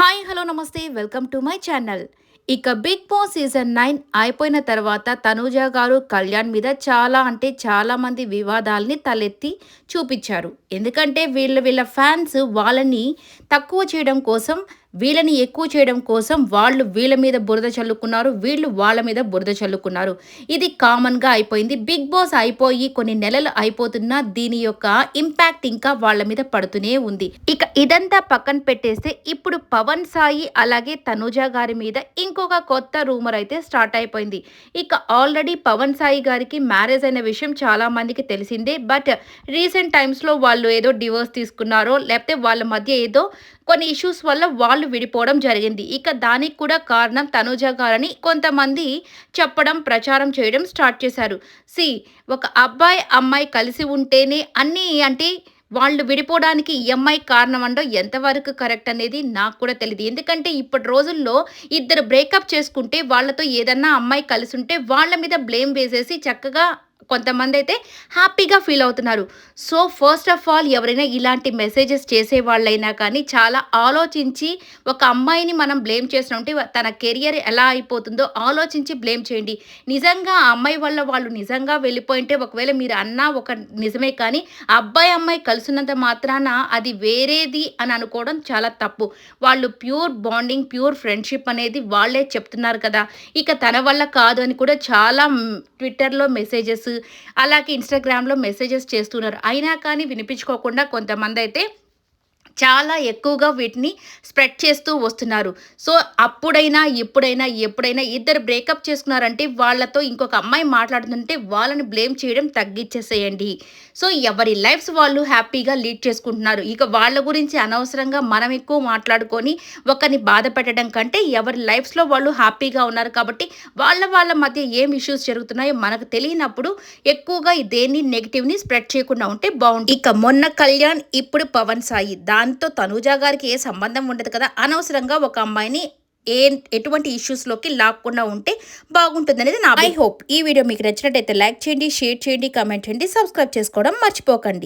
Hi hello నమస్తే welcome to my channel. ఇక big boss season 9 అయిపోయిన తర్వాత తనూజ గారు కళ్యాణ్ మీద చాలా అంటే చాలా మంది వివాదాల్ని తలెత్తి చూపించారు. ఎందుకంటే వీళ్ళ ఫ్యాన్స్ వాళ్ళని తక్కువ చేయడం కోసం, వీళ్ళని ఎక్కువ చేయడం కోసం వాళ్ళు వీళ్ళ మీద బురద చల్లుకున్నారు. వీళ్ళు వాళ్ళ మీద బురద చల్లుకున్నారు. ఇది కామన్‌గా అయిపోయింది. బిగ్ బాస్ అయిపోయి కొన్ని నెలలు అయిపోతున్నా దీని యొక్క ఇంపాక్ట్ ఇంకా వాళ్ళ మీద పడుతూనే ఉంది. ఇక ఇదంతా పక్కన పెట్టేస్తే ఇప్పుడు పవన్ సాయి అలాగే తనూజ గారి మీద ఇంకొక కొత్త రూమర్ అయితే స్టార్ట్ అయిపోయింది. ఇక ఆల్రెడీ పవన్ సాయి గారికి మ్యారేజ్ అయిన విషయం చాలా మందికి తెలిసిందే. బట్ రీసెంట్ టైమ్స్‌లో వాళ్ళు ఏదో డివోర్స్ తీసుకున్నారో లేకపోతే వాళ్ళ మధ్య ఏదో కొన్ని ఇష్యూస్ వల్ల వాళ్ళు విడిపోవడం జరిగింది. ఇక దానికి కూడా కారణం తనూజ గారని కొంతమంది చెప్పడం, ప్రచారం చేయడం స్టార్ట్ చేశారు. ఒక అబ్బాయి, అమ్మాయి కలిసి ఉంటేనే అన్నీ అంటే వాళ్ళు విడిపోవడానికి ఈ అమ్మాయి కారణం అనడం ఎంతవరకు కరెక్ట్ అనేది నాకు కూడా తెలీదు. ఎందుకంటే ఇప్పటి రోజుల్లో ఇద్దరు బ్రేకప్ చేసుకుంటే వాళ్ళతో ఏదన్నా అమ్మాయి కలిసుంటే వాళ్ళ మీద బ్లేమ్ వేసేసి చక్కగా కొంతమందైతే హ్యాపీగా ఫీల్ అవుతున్నారు. సో, ఫస్ట్ ఆఫ్ ఆల్ ఎవరైనా ఇలాంటి మెసేజెస్ చేసేవాళ్ళైనా కానీ చాలా ఆలోచించి ఒక అమ్మాయిని మనం బ్లేమ్ చేసినామంటే తన కెరియర్ ఎలా అయిపోతుందో ఆలోచించి బ్లేమ్ చేయండి. నిజంగా ఆ అమ్మాయి వల్ల వాళ్ళు నిజంగా వెళ్ళిపోయుంటే ఒకవేళ మీరు అన్నా ఒక నిజమే కానీ, అబ్బాయి, అమ్మాయి కలిసున్నంత మాత్రాన అది వేరేది అని అనుకోవడం చాలా తప్పు. వాళ్ళు ప్యూర్ బాండింగ్, ప్యూర్ ఫ్రెండ్‌షిప్ అనేది వాళ్ళే చెప్తున్నారు కదా! ఇక తన వల్ల కాదు అని కూడా చాలా ట్విట్టర్‌లో మెసేజెస్ అలాగే ఇన్‌స్టాగ్రామ్‌లో మెసేజెస్ చేస్తున్నారు. అయినా కానీ వినిపించుకోకుండా కొంతమందైతే చాలా ఎక్కువగా వీటిని స్ప్రెడ్ చేస్తూ వస్తున్నారు. సో, అప్పుడైనా, ఇప్పుడైనా, ఎప్పుడైనా ఇద్దరు బ్రేకప్ చేసుకున్నారంటే వాళ్ళతో ఇంకొక అమ్మాయి మాట్లాడుతుంటే వాళ్ళని బ్లేమ్ చేయడం తగ్గిచ్చేసేయండి. సో, ఎవరి లైఫ్స్ వాళ్ళు హ్యాపీగా లీడ్ చేసుకుంటున్నారు. ఇక వాళ్ళ గురించి అనవసరంగా మనం ఎక్కువ మాట్లాడుకొని ఒకరిని బాధ పెట్టడం కంటే ఎవరి లైఫ్స్‌లో వాళ్ళు హ్యాపీగా ఉన్నారు కాబట్టి వాళ్ళ మధ్య ఏం ఇష్యూస్ జరుగుతున్నాయో మనకు తెలియనప్పుడు ఎక్కువగా దేన్ని నెగెటివ్‌ని స్ప్రెడ్ చేయకుండా ఉంటే బావుంటుంది. ఇక మొన్న కళ్యాణ్, ఇప్పుడు పవన్ సాయి. దాంతో తనూజ గారికి ఏ సంబంధం ఉండదు కదా! అనవసరంగా ఒక అమ్మాయిని ఎటువంటి ఇష్యూస్‌లోకి లాక్కుండా ఉంటే బాగుంటుందనేది నా ఐ హోప్. ఈ వీడియో మీకు నచ్చినట్టయితే లైక్ చేయండి, షేర్ చేయండి, కామెంట్ చేయండి, సబ్స్క్రైబ్ చేసుకోవడం మర్చిపోకండి.